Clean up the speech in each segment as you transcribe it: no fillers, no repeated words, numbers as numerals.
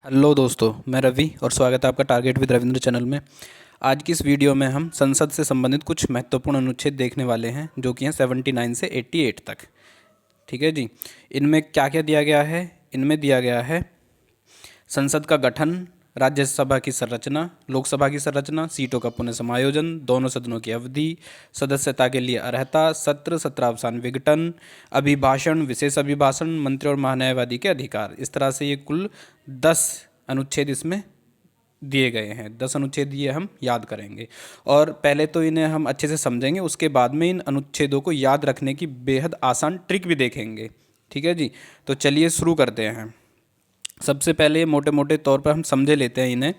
Hello दोस्तों, मैं रवि और स्वागत है आपका टारगेट विद रविंद्र चैनल में। आज की इस वीडियो में हम संसद से संबंधित कुछ महत्वपूर्ण अनुच्छेद देखने वाले हैं जो कि हैं 79 से 88 तक। ठीक है जी। इनमें क्या क्या दिया गया है? इनमें दिया गया है संसद का गठन, राज्यसभा की संरचना, लोकसभा की संरचना, सीटों का पुनः समायोजन, दोनों सदनों की अवधि, सदस्यता के लिए अर्हता, सत्र, सत्रावसान, विघटन, अभिभाषण, विशेष अभिभाषण, मंत्री और महान्यायवादी के अधिकार। इस तरह से ये कुल 10 अनुच्छेद इसमें दिए गए हैं। 10 अनुच्छेद ये हम याद करेंगे और पहले तो इन्हें हम अच्छे से समझेंगे, उसके बाद में इन अनुच्छेदों को याद रखने की बेहद आसान ट्रिक भी देखेंगे। ठीक है जी। तो चलिए शुरू करते हैं। सबसे पहले मोटे मोटे तौर पर हम समझे लेते हैं, इन्हें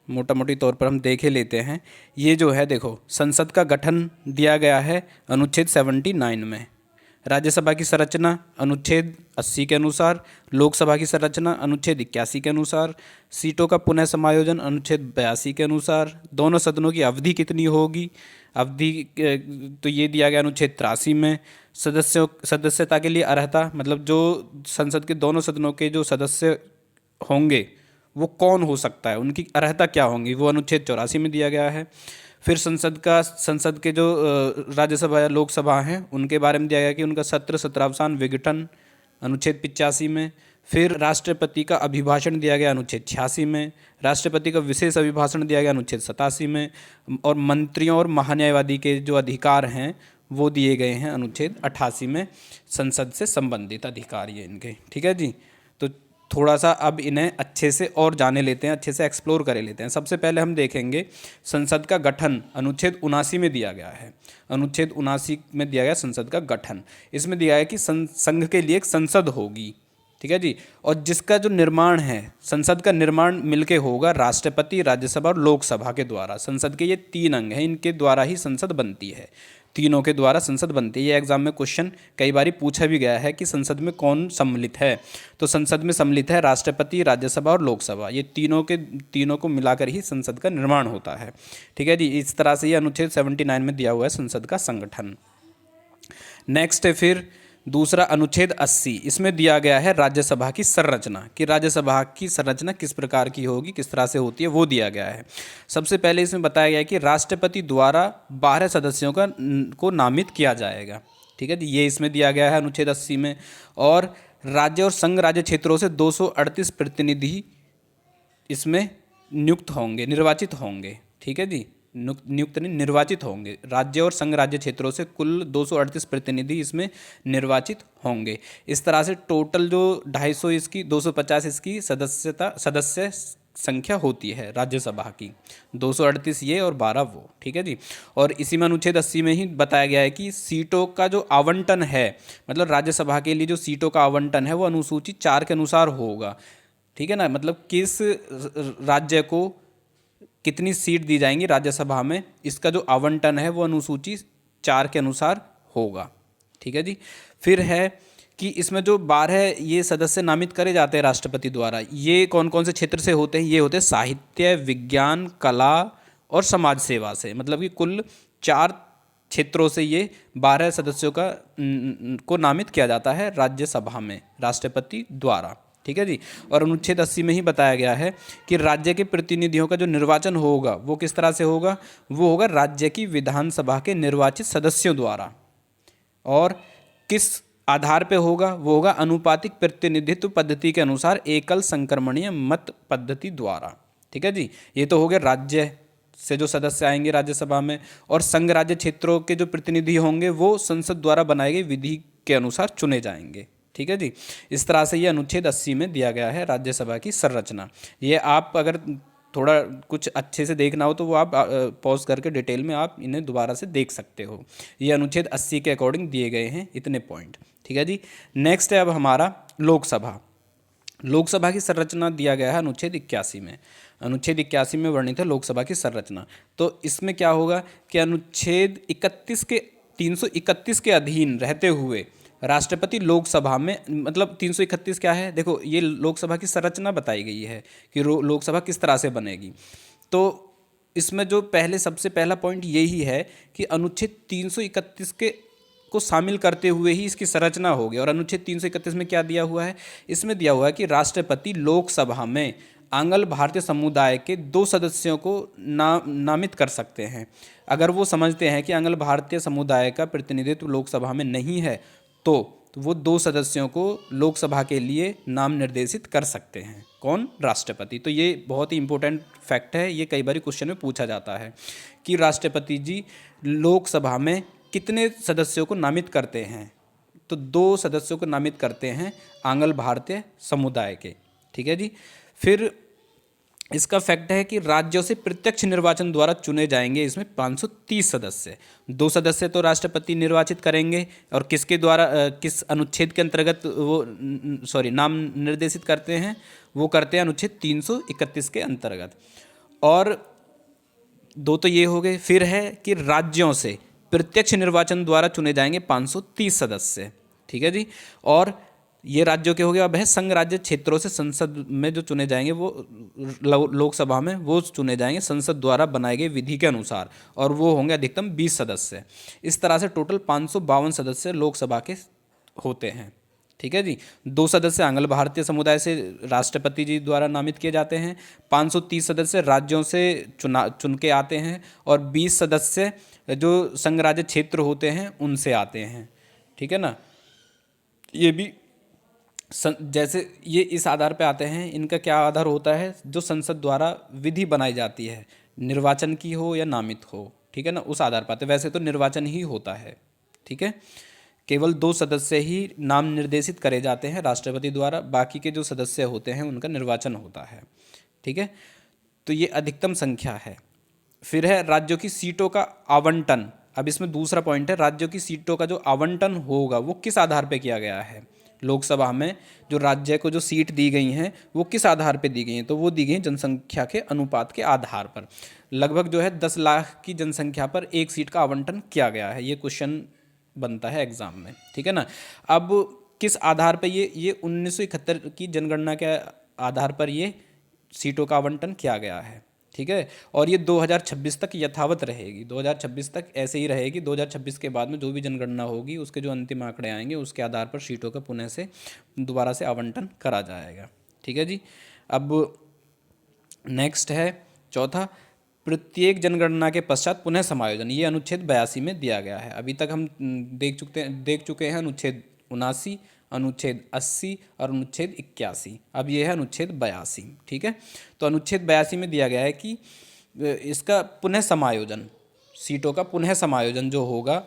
मोटा मोटी तौर पर हम देखे लेते हैं। ये जो है देखो, संसद का गठन दिया गया है अनुच्छेद 79 में, राज्यसभा की संरचना अनुच्छेद 80 के अनुसार, लोकसभा की संरचना अनुच्छेद 81 के अनुसार, सीटों का पुनः समायोजन अनुच्छेद 82 के अनुसार, दोनों सदनों की अवधि कितनी होगी, अवधि तो ये दिया गया अनुच्छेद 83 में। सदस्यता के लिए अर्हता, मतलब जो संसद के दोनों सदनों के जो सदस्य होंगे वो कौन हो सकता है, उनकी अर्हता क्या होंगी, वो अनुच्छेद 84 में दिया गया है। फिर संसद के जो राज्यसभा या लोकसभा हैं उनके बारे में दिया गया कि उनका सत्र, सत्रावसान, विघटन अनुच्छेद 85 में। फिर राष्ट्रपति का अभिभाषण दिया गया अनुच्छेद 86 में, राष्ट्रपति का विशेष अभिभाषण दिया गया अनुच्छेद 87 में, और मंत्रियों और महान्यायवादी के जो अधिकार हैं वो दिए गए हैं अनुच्छेद 88 में। संसद से संबंधित अधिकार ये इनके। ठीक है जी। तो थोड़ा सा अब इन्हें अच्छे से और जाने लेते हैं, अच्छे से एक्सप्लोर कर लेते हैं। सबसे पहले हम देखेंगे संसद का गठन अनुच्छेद 79 में दिया गया है। अनुच्छेद 79 में दिया गया संसद का गठन। इसमें दिया है कि संघ के लिए एक संसद होगी। ठीक है जी। और जिसका जो निर्माण है, संसद का निर्माण मिलके होगा राष्ट्रपति, राज्यसभा और लोकसभा के द्वारा। संसद के ये 3 अंग हैं, इनके द्वारा ही संसद बनती है। तीनों के द्वारा संसद बनती है। ये एग्जाम में क्वेश्चन कई बार पूछा भी गया है कि संसद में कौन सम्मिलित है। तो संसद में सम्मिलित है राष्ट्रपति, राज्यसभा और लोकसभा। ये तीनों को मिलाकर ही संसद का निर्माण होता है। ठीक है जी। इस तरह से ये अनुच्छेद 79 में दिया हुआ है संसद का संगठन। नेक्स्ट है फिर दूसरा अनुच्छेद 80। इसमें दिया गया है राज्यसभा की संरचना, कि राज्यसभा की संरचना किस प्रकार की होगी, किस तरह से होती है, वो दिया गया है। सबसे पहले इसमें बताया गया है कि राष्ट्रपति द्वारा 12 सदस्यों को नामित किया जाएगा। ठीक है जी। ये इसमें दिया गया है अनुच्छेद 80 में। और राज्य और संघ राज्य क्षेत्रों से 238 प्रतिनिधि इसमें नियुक्त होंगे, निर्वाचित होंगे। ठीक है जी। नियुक्त नहीं, निर्वाचित होंगे। राज्य और संघ राज्य क्षेत्रों से कुल 238 प्रतिनिधि इसमें निर्वाचित होंगे। इस तरह से टोटल जो 250 इसकी 250 इसकी सदस्य संख्या होती है राज्यसभा की। 238 ये और 12 वो। ठीक है जी। और इसी में अनुच्छेद 80 में ही बताया गया है कि सीटों का जो आवंटन है, मतलब राज्यसभा के लिए जो सीटों का आवंटन है वो अनुसूची 4 के अनुसार होगा। ठीक है ना, मतलब किस राज्य को कितनी सीट दी जाएंगी राज्यसभा में, इसका जो आवंटन है वो अनुसूची 4 के अनुसार होगा। ठीक है जी। फिर है कि इसमें जो 12 ये सदस्य नामित करे जाते हैं राष्ट्रपति द्वारा, ये कौन कौन से क्षेत्र से होते हैं? ये होते हैं साहित्य, विज्ञान, कला और समाज सेवा से। मतलब कि कुल 4 क्षेत्रों से ये 12 सदस्यों को नामित किया जाता है राज्यसभा में राष्ट्रपति द्वारा। ठीक है जी। और अनुच्छेद 80 में ही बताया गया है कि राज्य के प्रतिनिधियों का जो निर्वाचन होगा वो किस तरह से होगा? वो होगा राज्य की विधानसभा के निर्वाचित सदस्यों द्वारा। और किस आधार पे होगा? वो होगा अनुपातिक प्रतिनिधित्व पद्धति के अनुसार एकल संक्रमणीय मत पद्धति द्वारा। ठीक है जी। ये तो हो गया राज्य से जो सदस्य आएंगे राज्यसभा में। और संघ राज्य क्षेत्रों के जो प्रतिनिधि होंगे वो संसद द्वारा बनाई गई विधि के अनुसार चुने जाएंगे। ठीक है जी। इस तरह से ये अनुच्छेद 80 में दिया गया है राज्यसभा की संरचना। ये आप अगर थोड़ा कुछ अच्छे से देखना हो तो वो आप पॉज करके डिटेल में आप इन्हें दोबारा से देख सकते हो। ये अनुच्छेद 80 के अकॉर्डिंग दिए गए हैं इतने पॉइंट। ठीक है जी। नेक्स्ट है अब हमारा लोकसभा। लोकसभा की संरचना दिया गया है अनुच्छेद 81 में। अनुच्छेद 81 में वर्णित है लोकसभा की संरचना। तो इसमें क्या होगा कि अनुच्छेद 331 के अधीन रहते हुए राष्ट्रपति लोकसभा में, मतलब 331 क्या है, देखो ये लोकसभा की संरचना बताई गई है कि लोकसभा किस तरह से बनेगी। तो इसमें जो सबसे पहला पॉइंट यही है कि अनुच्छेद 331 को शामिल करते हुए ही इसकी संरचना होगी। और अनुच्छेद 331 में क्या दिया हुआ है? इसमें दिया हुआ है कि राष्ट्रपति लोकसभा में आंग्ल भारतीय समुदाय के 2 सदस्यों को नामित कर सकते हैं। अगर वो समझते हैं कि आंग्ल भारतीय समुदाय का प्रतिनिधित्व लोकसभा में नहीं है तो वो 2 सदस्यों को लोकसभा के लिए नाम निर्देशित कर सकते हैं। कौन? राष्ट्रपति। तो ये बहुत ही इंपॉर्टेंट फैक्ट है, ये कई बार क्वेश्चन में पूछा जाता है कि राष्ट्रपति जी लोकसभा में कितने सदस्यों को नामित करते हैं। तो 2 सदस्यों को नामित करते हैं आंग्ल भारतीय समुदाय के। ठीक है जी। फिर इसका फैक्ट है कि राज्यों से प्रत्यक्ष निर्वाचन द्वारा चुने जाएंगे इसमें 530 सदस्य। 2 सदस्य तो राष्ट्रपति निर्वाचित करेंगे और किसके द्वारा किस अनुच्छेद के अंतर्गत वो नाम निर्देशित करते हैं, वो करते हैं अनुच्छेद 331 के अंतर्गत। और 2 तो ये हो गए। फिर है कि राज्यों से प्रत्यक्ष निर्वाचन द्वारा चुने जाएंगे 530 सदस्य। ठीक है जी। और ये राज्यों के हो गए। अब है संघ राज्य क्षेत्रों से संसद में जो चुने जाएंगे वो लोकसभा में वो चुने जाएंगे संसद द्वारा बनाए गए विधि के अनुसार, और वो होंगे अधिकतम 20 सदस्य। इस तरह से टोटल 552 सदस्य लोकसभा के होते हैं। ठीक है जी। 2 सदस्य आंग्ल भारतीय समुदाय से राष्ट्रपति जी द्वारा नामित किए जाते हैं, 530 सदस्य राज्यों से चुन के आते हैं, और 20 सदस्य जो संघ राज्य क्षेत्र होते हैं उनसे आते हैं। ठीक है ना। ये भी जैसे ये इस आधार पे आते हैं, इनका क्या आधार होता है, जो संसद द्वारा विधि बनाई जाती है, निर्वाचन की हो या नामित हो। ठीक है ना, उस आधार पर आते हैं। वैसे तो निर्वाचन ही होता है। ठीक है। केवल 2 सदस्य ही नाम निर्देशित करे जाते हैं राष्ट्रपति द्वारा, बाकी के जो सदस्य होते हैं उनका निर्वाचन होता है। ठीक है। तो ये अधिकतम संख्या है। फिर है राज्यों की सीटों का आवंटन। अब इसमें दूसरा पॉइंट है, राज्यों की सीटों का जो आवंटन होगा वो किस आधार पर किया गया है। लोकसभा में जो राज्य को जो सीट दी गई हैं वो किस आधार पर दी गई हैं, तो वो दी गई जनसंख्या के अनुपात के आधार पर। लगभग जो है 10 लाख की जनसंख्या पर 1 सीट का आवंटन किया गया है। ये क्वेश्चन बनता है एग्जाम में। ठीक है ना। अब किस आधार पर ये 1971 की जनगणना के आधार पर ये सीटों का आवंटन किया गया है। ठीक है। और ये 2026 तक यथावत रहेगी, 2026 तक ऐसे ही रहेगी। 2026 के बाद में जो भी जनगणना होगी उसके जो अंतिम आंकड़े आएंगे उसके आधार पर सीटों का पुनः से दोबारा से आवंटन करा जाएगा। ठीक है जी। अब नेक्स्ट है चौथा, प्रत्येक जनगणना के पश्चात पुनः समायोजन। ये अनुच्छेद 82 में दिया गया है। अभी तक हम देख चुके हैं अनुच्छेद 79, अनुच्छेद 80 और अनुच्छेद 81। अब ये है अनुच्छेद 82। ठीक है। तो अनुच्छेद 82 में दिया गया है कि इसका पुनः समायोजन, सीटों का पुनः समायोजन जो होगा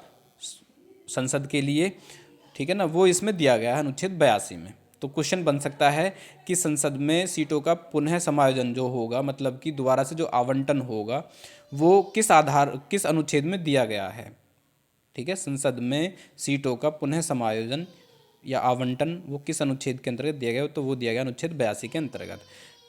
संसद के लिए, ठीक है ना, वो इसमें दिया गया है अनुच्छेद 82 में। तो क्वेश्चन बन सकता है कि संसद में सीटों का पुनः समायोजन जो होगा, मतलब कि दोबारा से जो आवंटन होगा वो किस अनुच्छेद में दिया गया है। ठीक है। संसद में सीटों का पुनः समायोजन या आवंटन वो किस अनुच्छेद के अंतर्गत दिया गया, तो वो दिया गया अनुच्छेद 82 के अंतर्गत।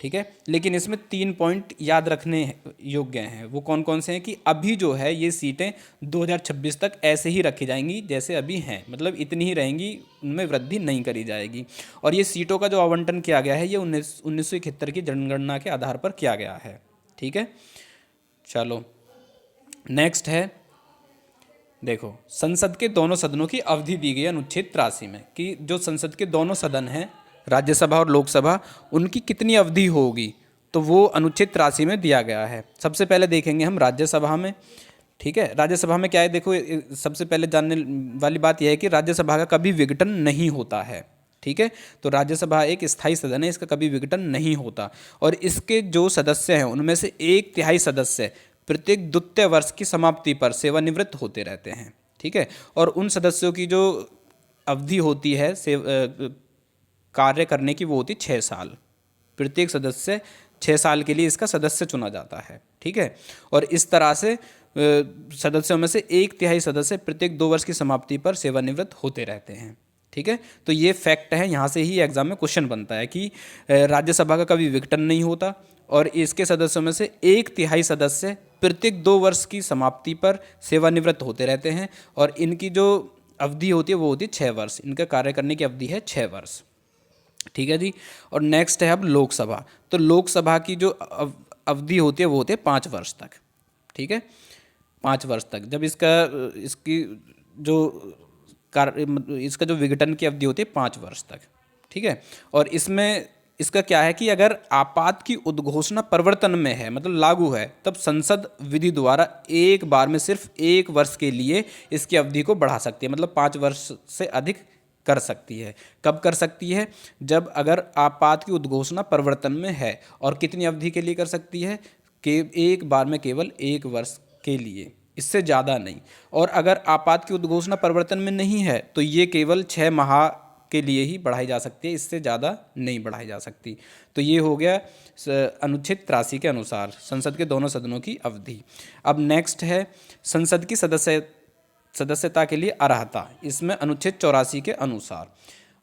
ठीक है। लेकिन इसमें 3 पॉइंट याद रखने योग्य हैं। वो कौन कौन से हैं कि अभी जो है ये सीटें 2026 तक ऐसे ही रखी जाएंगी जैसे अभी हैं, मतलब इतनी ही रहेंगी, उनमें वृद्धि नहीं करी जाएगी। और ये सीटों का जो आवंटन किया गया है ये 1971 की जनगणना के आधार पर किया गया है। ठीक है। चलो नेक्स्ट है, देखो संसद के दोनों सदनों की अवधि दी गई है अनुच्छेद 83 में, कि जो संसद के दोनों सदन हैं राज्यसभा और लोकसभा, उनकी कितनी अवधि होगी, तो वो अनुच्छेद 83 में दिया गया है। सबसे पहले देखेंगे हम राज्यसभा में। ठीक है। राज्यसभा में क्या है, देखो सबसे पहले जानने वाली बात यह है कि राज्यसभा का कभी विघटन नहीं होता है। ठीक है। तो राज्यसभा एक स्थायी सदन है, इसका कभी विघटन नहीं होता। और इसके जो सदस्य हैं उनमें से 1/3 सदस्य प्रत्येक द्वितीय वर्ष की समाप्ति पर सेवानिवृत्त होते रहते हैं। ठीक है। और उन सदस्यों की जो अवधि होती है कार्य करने की, वो होती 6 साल। प्रत्येक सदस्य 6 साल के लिए इसका सदस्य चुना जाता है। ठीक है। और इस तरह से सदस्यों में से 1/3 सदस्य प्रत्येक 2 वर्ष की समाप्ति पर सेवानिवृत्त होते रहते हैं। ठीक है। तो ये फैक्ट है, यहाँ से ही एग्जाम में क्वेश्चन बनता है कि राज्यसभा का कभी विघटन नहीं होता और इसके सदस्यों में से 1/3 सदस्य प्रत्येक 2 वर्ष की समाप्ति पर सेवानिवृत्त होते रहते हैं। और इनकी जो अवधि होती है वो होती है 6 वर्ष। इनका कार्य करने की अवधि है 6 वर्ष। ठीक है जी। और नेक्स्ट है अब लोकसभा। तो लोकसभा की जो अवधि होती है वो होती है 5 वर्ष तक। ठीक है। 5 वर्ष तक, जब इसका जो विघटन की अवधि होती है 5 वर्ष तक। ठीक है। और इसमें इसका क्या है कि अगर आपात की उद्घोषणा प्रवर्तन में है, मतलब लागू है, तब संसद विधि द्वारा एक बार में सिर्फ 1 वर्ष के लिए इसकी अवधि को बढ़ा सकती है, मतलब 5 वर्ष से अधिक कर सकती है। कब कर सकती है? जब अगर आपात की उद्घोषणा प्रवर्तन में है। और कितनी अवधि के लिए कर सकती है? कि एक बार में केवल 1 वर्ष के लिए, इससे ज़्यादा नहीं। और अगर आपात की उद्घोषणा प्रवर्तन में नहीं है तो ये केवल 6 माह के लिए ही बढ़ाई जा सकती है, इससे ज़्यादा नहीं बढ़ाई जा सकती। तो ये हो गया अनुच्छेद 83 के अनुसार संसद के दोनों सदनों की अवधि। अब नेक्स्ट है संसद की सदस्यता के लिए अर्हता। इसमें अनुच्छेद 84 के अनुसार,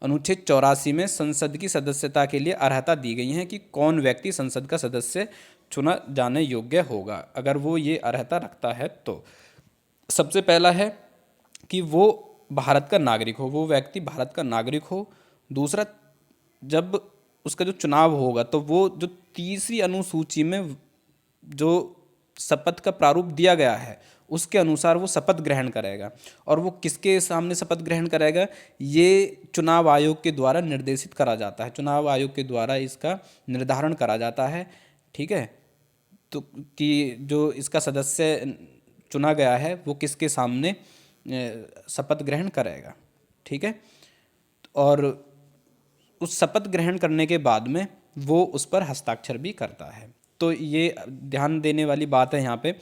अनुच्छेद 84 में संसद की सदस्यता के लिए अर्हता दी गई है कि कौन व्यक्ति संसद का सदस्य चुना जाने योग्य होगा, अगर वो ये अर्हता रखता है तो। सबसे पहला है कि वो भारत का नागरिक हो, वो व्यक्ति भारत का नागरिक हो। दूसरा, जब उसका जो चुनाव होगा तो वो जो तीसरी अनुसूची में जो शपथ का प्रारूप दिया गया है उसके अनुसार वो शपथ ग्रहण करेगा। और वो किसके सामने शपथ ग्रहण करेगा? ये चुनाव आयोग के द्वारा निर्देशित करा जाता है, चुनाव आयोग के द्वारा इसका निर्धारण करा जाता है, ठीक है। तो कि जो इसका सदस्य चुना गया है वो किसके सामने शपथ ग्रहण करेगा, ठीक है। और उस शपथ ग्रहण करने के बाद में वो उस पर हस्ताक्षर भी करता है। तो ये ध्यान देने वाली बात है यहाँ पे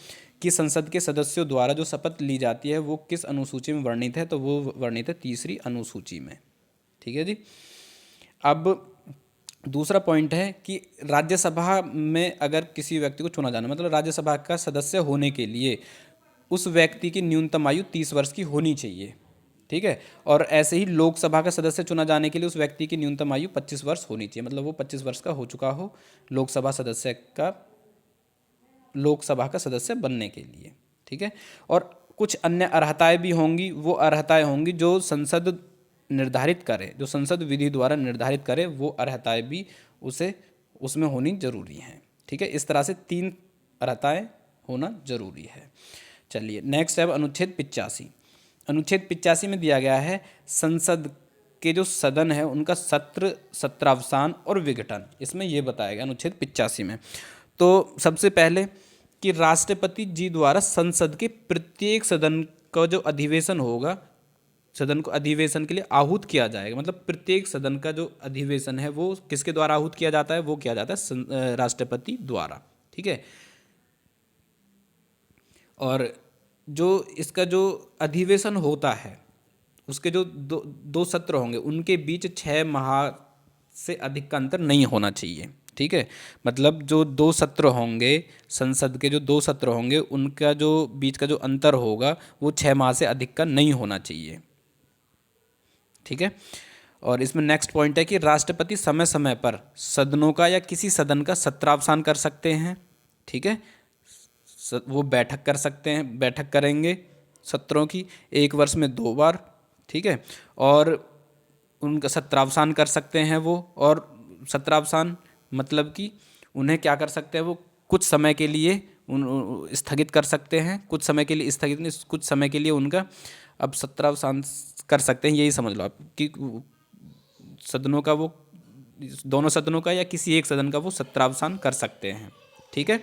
कि संसद के सदस्यों द्वारा जो शपथ ली जाती है वो किस अनुसूची में वर्णित है, तो वो वर्णित है तीसरी अनुसूची में, ठीक है जी। अब दूसरा पॉइंट है कि राज्यसभा में अगर किसी व्यक्ति को चुना जाना, मतलब राज्यसभा का सदस्य होने के लिए उस व्यक्ति की न्यूनतम आयु 30 वर्ष की होनी चाहिए, ठीक है। और ऐसे ही लोकसभा का सदस्य चुना जाने के लिए उस व्यक्ति की न्यूनतम आयु 25 वर्ष होनी चाहिए, मतलब वो 25 वर्ष का हो चुका हो लोकसभा का सदस्य बनने के लिए, ठीक है। और कुछ अन्य अर्हताएं भी होंगी, वो अर्हताएं होंगी जो संसद निर्धारित करे, जो संसद विधि द्वारा निर्धारित करे, वो अर्हताएं भी उसमें होनी जरूरी हैं, ठीक है। इस तरह से 3 अर्हताएं होना जरूरी है। चलिए नेक्स्ट है अनुच्छेद 85। अनुच्छेद 85 में दिया गया है संसद के जो सदन है उनका सत्र, सत्रावसान और विघटन। इसमें ये बताया गया अनुच्छेद 85 में। तो सबसे पहले कि राष्ट्रपति जी द्वारा संसद के प्रत्येक सदन का जो अधिवेशन होगा, सदन को अधिवेशन के लिए आहूत किया जाएगा, मतलब प्रत्येक सदन का जो अधिवेशन है वो किसके द्वारा आहूत किया जाता है? वो किया जाता है राष्ट्रपति द्वारा, ठीक है। और जो इसका जो अधिवेशन होता है उसके जो दो सत्र होंगे उनके बीच 6 माह से अधिक का अंतर नहीं होना चाहिए, ठीक है। मतलब जो 2 सत्र होंगे, संसद के जो 2 सत्र होंगे उनका जो बीच का जो अंतर होगा वो 6 माह से अधिक का नहीं होना चाहिए, ठीक है। और इसमें नेक्स्ट पॉइंट है कि राष्ट्रपति समय समय पर सदनों का या किसी सदन का सत्रावसान कर सकते हैं, ठीक है। वो बैठक कर सकते हैं, बैठक करेंगे सत्रों की 1 वर्ष में 2 बार, ठीक है। और उनका सत्रावसान कर सकते हैं वो, और सत्रावसान मतलब कि उन्हें क्या कर सकते हैं, वो कुछ समय के लिए स्थगित कर सकते हैं, कुछ समय के लिए स्थगित नहीं, कुछ समय के लिए उनका अब सत्रावसान कर सकते हैं, यही समझ लो आप कि सदनों का वो, दोनों सदनों का या किसी एक सदन का वो सत्रावसान कर सकते हैं, ठीक है।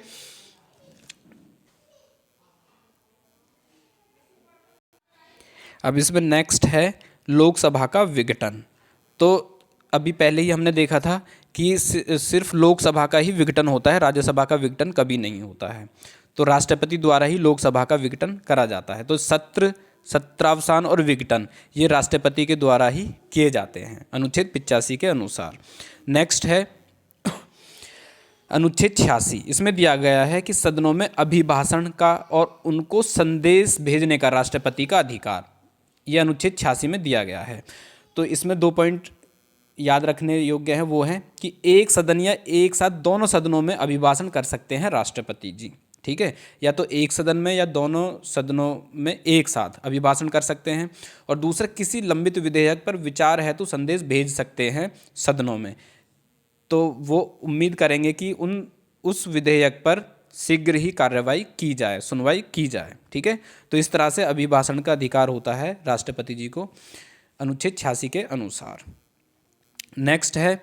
अब इसमें नेक्स्ट है लोकसभा का विघटन। तो अभी पहले ही हमने देखा था कि सिर्फ लोकसभा का ही विघटन होता है, राज्यसभा का विघटन कभी नहीं होता है। तो राष्ट्रपति द्वारा ही लोकसभा का विघटन करा जाता है। तो सत्रावसान और विघटन ये राष्ट्रपति के द्वारा ही किए जाते हैं अनुच्छेद 85 के अनुसार। नेक्स्ट है अनुच्छेद 86। इसमें दिया गया है कि सदनों में अभिभाषण का और उनको संदेश भेजने का राष्ट्रपति का अधिकार, ये अनुच्छेद 86 में दिया गया है। तो इसमें 2 पॉइंट याद रखने योग्य है, वो है कि एक सदन या एक साथ दोनों सदनों में अभिभाषण कर सकते हैं राष्ट्रपति जी, ठीक है। या तो एक सदन में या दोनों सदनों में एक साथ अभिभाषण कर सकते हैं। और दूसरा, किसी लंबित विधेयक पर विचार हेतु संदेश भेज सकते हैं सदनों में। तो वो उम्मीद करेंगे कि उस विधेयक पर शीघ्र ही कार्रवाई की जाए, सुनवाई की जाए, ठीक है। तो इस तरह से अभिभाषण का अधिकार होता है राष्ट्रपति जी को अनुच्छेद 86 के अनुसार। नेक्स्ट है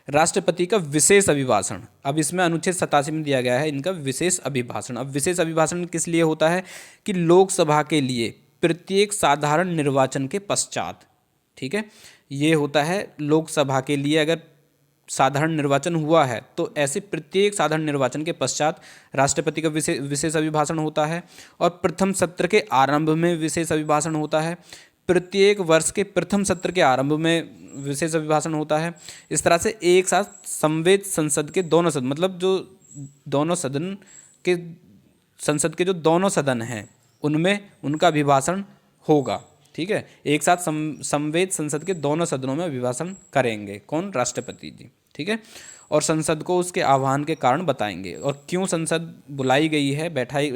राष्ट्रपति का विशेष अभिभाषण, अब इसमें अनुच्छेद 87 में दिया गया है इनका विशेष अभिभाषण। अब विशेष अभिभाषण किस लिए होता है कि लोकसभा के लिए प्रत्येक साधारण निर्वाचन के पश्चात, ठीक है, ये होता है लोकसभा के लिए अगर साधारण निर्वाचन हुआ है तो ऐसे प्रत्येक साधारण निर्वाचन के पश्चात राष्ट्रपति का विशेष अभिभाषण होता है। और प्रथम सत्र के आरंभ में विशेष अभिभाषण होता है, प्रत्येक वर्ष के प्रथम सत्र के आरंभ में विशेष अभिभाषण होता है। इस तरह से एक साथ संवेद संसद के दोनों सदन, मतलब जो दोनों सदन के संसद के जो दोनों सदन हैं उनमें उनका अभिभाषण होगा, ठीक है। एक साथ संवेद संसद के दोनों सदनों में अभिभाषण करेंगे कौन, राष्ट्रपति जी, ठीक है। और संसद को उसके आह्वान के कारण बताएंगे और क्यों संसद बुलाई गई है, बैठाई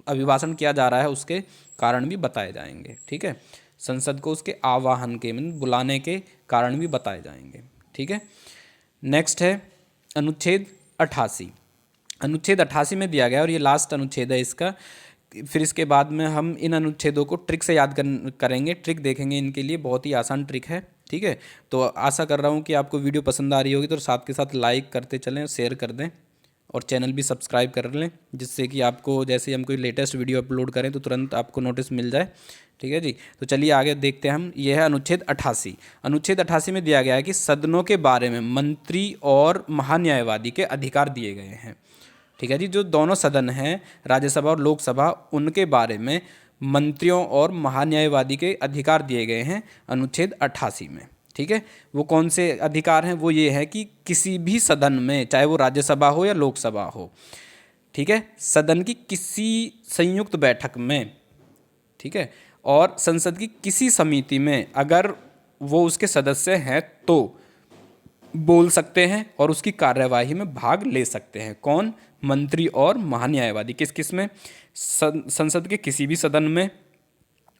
अभिभाषण किया जा रहा है उसके कारण भी बताए जाएंगे, ठीक है। संसद को उसके आह्वान के मतलब बुलाने के कारण भी बताए जाएंगे, ठीक है। नेक्स्ट है अनुच्छेद 88। अनुच्छेद 88 में दिया गया और ये लास्ट अनुच्छेद है इसका। फिर इसके बाद में हम इन अनुच्छेदों को ट्रिक से याद करेंगे, ट्रिक देखेंगे इनके लिए, बहुत ही आसान ट्रिक है, ठीक है। तो आशा कर रहा हूँ कि आपको वीडियो पसंद आ रही होगी, तो साथ के साथ लाइक करते चलें, शेयर कर दें और चैनल भी सब्सक्राइब कर लें, जिससे कि आपको जैसे ही हम कोई लेटेस्ट वीडियो अपलोड करें तो तुरंत आपको नोटिस मिल जाए, ठीक है जी। तो चलिए आगे देखते हैं हम। यह है अनुच्छेद 88। अनुच्छेद 88 में दिया गया है कि सदनों के बारे में मंत्री और महान्यायवादी के अधिकार दिए गए हैं, ठीक है जी। जो दोनों सदन हैं राज्यसभा और लोकसभा, उनके बारे में मंत्रियों और महान्यायवादी के अधिकार दिए गए हैं अनुच्छेद 88 में, ठीक है। वो कौन से अधिकार हैं, वो ये है कि किसी भी सदन में, चाहे वो राज्यसभा हो या लोकसभा हो, ठीक है, सदन की किसी संयुक्त बैठक में, ठीक है, और संसद की किसी समिति में अगर वो उसके सदस्य हैं तो बोल सकते हैं और उसकी कार्यवाही में भाग ले सकते हैं कौन, मंत्री और महान्यायवादी। किस किस में, संसद के किसी भी सदन में,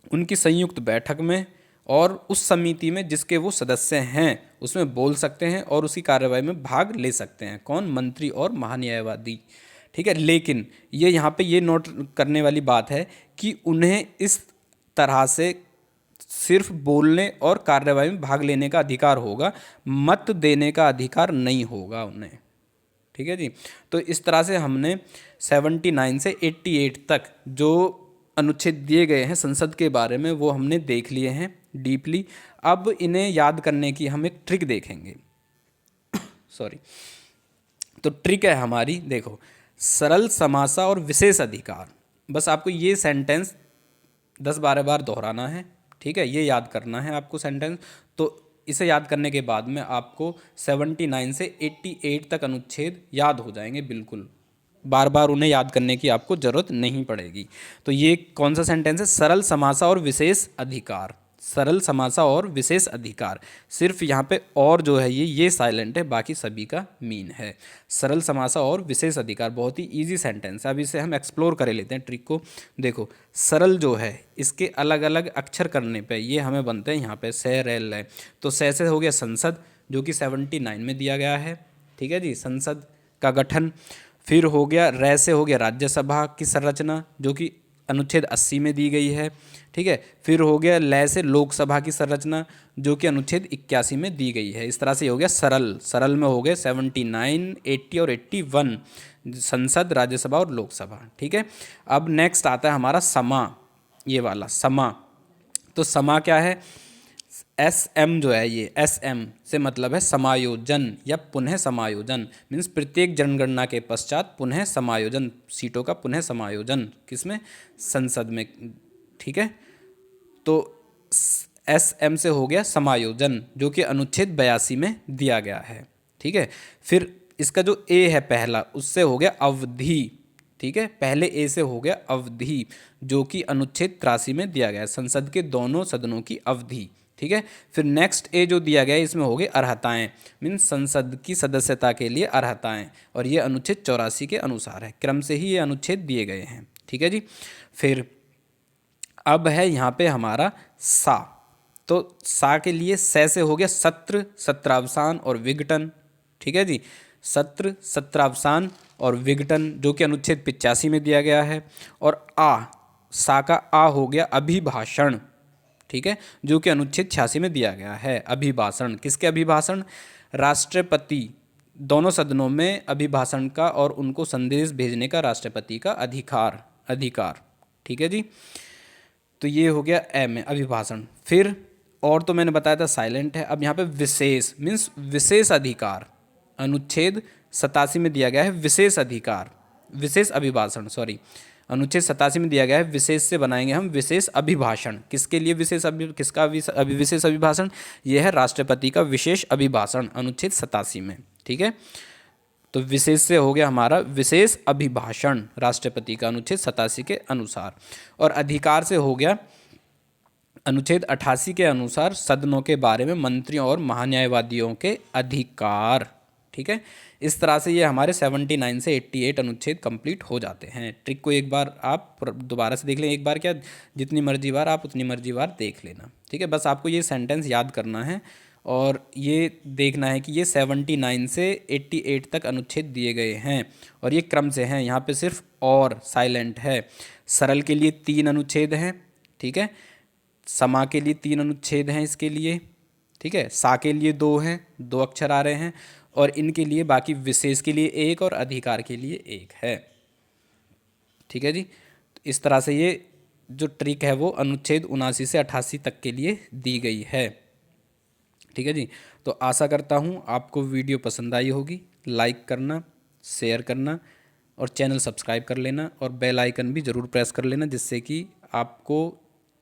उनकी संयुक्त बैठक में और उस समिति में जिसके वो सदस्य हैं उसमें बोल सकते हैं और उसकी कार्यवाही में भाग ले सकते हैं कौन, मंत्री और महान्यायवादी, ठीक है। लेकिन ये यहाँ पे ये नोट करने वाली बात है कि उन्हें इस तरह से सिर्फ बोलने और कार्यवाही में भाग लेने का अधिकार होगा, मत देने का अधिकार नहीं होगा उन्हें, ठीक है जी। तो इस तरह से हमने 79 से 88 तक जो अनुच्छेद दिए गए हैं संसद के बारे में वो हमने देख लिए हैं डीपली। अब इन्हें याद करने की हम एक ट्रिक देखेंगे सॉरी। तो ट्रिक है हमारी, देखो, सरल समासा और विशेष अधिकार। बस आपको ये सेंटेंस 10-12 बार दोहराना है, ठीक है, ये याद करना है आपको सेंटेंस। तो इसे याद करने के बाद में आपको 79 से 88 तक अनुच्छेद याद हो जाएंगे बिल्कुल, बार बार उन्हें याद करने की आपको ज़रूरत नहीं पड़ेगी। तो ये कौन सा सेंटेंस है, सरल समासा और विशेष अधिकार, सरल समासा और विशेष अधिकार। सिर्फ यहाँ पे और जो है ये साइलेंट है, बाकी सभी का मीन है। सरल समासा और विशेष अधिकार बहुत ही इजी सेंटेंस है। अब इसे हम एक्सप्लोर कर लेते हैं ट्रिक को। देखो, सरल जो है इसके अलग अलग अक्षर करने पे ये हमें बनते हैं यहाँ पे से, रे, ले। तो से हो गया संसद जो कि 79 में दिया गया है, ठीक है जी, संसद का गठन। फिर हो गया रे से हो गया राज्यसभा की संरचना जो कि अनुच्छेद 80 में दी गई है, ठीक है। फिर हो गया लय से लोकसभा की संरचना जो कि अनुच्छेद 81 में दी गई है। इस तरह से हो गया सरल, सरल में हो गए 79, 80 और 81 संसद, राज्यसभा और लोकसभा, ठीक है। अब नेक्स्ट आता है हमारा समा, ये वाला समा। तो समा क्या है, SM जो है ये SM से मतलब है समायोजन या पुनः समायोजन, मीन्स प्रत्येक जनगणना के पश्चात पुनः समायोजन, सीटों का पुनः समायोजन किसमें, संसद में, ठीक है। तो SM से हो गया समायोजन जो कि अनुच्छेद 82 में दिया गया है, ठीक है। फिर इसका जो A है पहला, उससे हो गया अवधि, ठीक है, पहले A से हो गया अवधि जो कि अनुच्छेद 83 में दिया गया है, संसद के दोनों सदनों की अवधि, ठीक है। फिर नेक्स्ट A जो दिया गया है इसमें हो गई अर्हताएँ, मीन्स संसद की सदस्यता के लिए अर्हताएँ, और ये अनुच्छेद 84 के अनुसार है, क्रम से ही ये अनुच्छेद दिए गए हैं, ठीक है जी। फिर अब है यहाँ पे हमारा सा। तो सा के लिए से हो गया सत्र, सत्रावसान और विघटन, ठीक है जी, सत्र, सत्रावसान और विघटन जो कि अनुच्छेद 85 में दिया गया है। और सा का आ हो गया अभिभाषण, ठीक है, जो कि अनुच्छेद 86 में दिया गया है। अभिभाषण, किसके अभिभाषण, राष्ट्रपति दोनों सदनों में अभिभाषण का और उनको संदेश भेजने का राष्ट्रपति का अधिकार। ठीक है जी। तो ये हो गया ए में अभिभाषण। फिर और तो मैंने बताया था साइलेंट है। अब यहाँ पे विशेष मीन्स विशेष अधिकार, अनुच्छेद 87 में दिया गया है विशेष अधिकार, विशेष अभिभाषण, सॉरी, अनुच्छेद 87 में दिया गया है विशेष से बनाएंगे हम विशेष अभिभाषण। किसके लिए विशेष किसका विशेष अभिभाषण? यह है राष्ट्रपति का विशेष अभिभाषण अनुच्छेद 87 में। ठीक है, तो विशेष से हो गया हमारा विशेष अभिभाषण राष्ट्रपति का अनुच्छेद 87 के अनुसार। और अधिकार से हो गया अनुच्छेद 88 के अनुसार सदनों के बारे में मंत्रियों और महान्यायवादियों के अधिकार। ठीक है, इस तरह से ये हमारे 79 से 88 अनुच्छेद कंप्लीट हो जाते हैं। ट्रिक को एक बार आप दोबारा से देख लें, एक बार क्या जितनी मर्जी बार आप उतनी मर्जी बार देख लेना। ठीक है, बस आपको ये सेंटेंस याद करना है और ये देखना है कि ये 79 से 88 तक अनुच्छेद दिए गए हैं और ये क्रम से हैं। यहाँ पे सिर्फ और साइलेंट है। सरल के लिए 3 अनुच्छेद हैं। ठीक है, समा के लिए 3 अनुच्छेद हैं इसके लिए। ठीक है, सा के लिए 2 हैं, 2 अक्षर आ रहे हैं, और इनके लिए बाकी विशेष के लिए 1 और अधिकार के लिए 1 है। ठीक है जी, तो इस तरह से ये जो ट्रिक है वो अनुच्छेद 79 से 88 तक के लिए दी गई है। ठीक है जी, तो आशा करता हूँ आपको वीडियो पसंद आई होगी। लाइक करना, शेयर करना और चैनल सब्सक्राइब कर लेना और बेल आइकन भी ज़रूर प्रेस कर लेना, जिससे कि आपको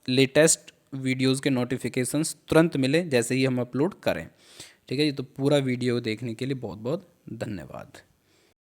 लेटेस्ट वीडियोस के नोटिफिकेशंस तुरंत मिले जैसे ही हम अपलोड करें। ठीक है जी, तो पूरा वीडियो देखने के लिए बहुत बहुत धन्यवाद।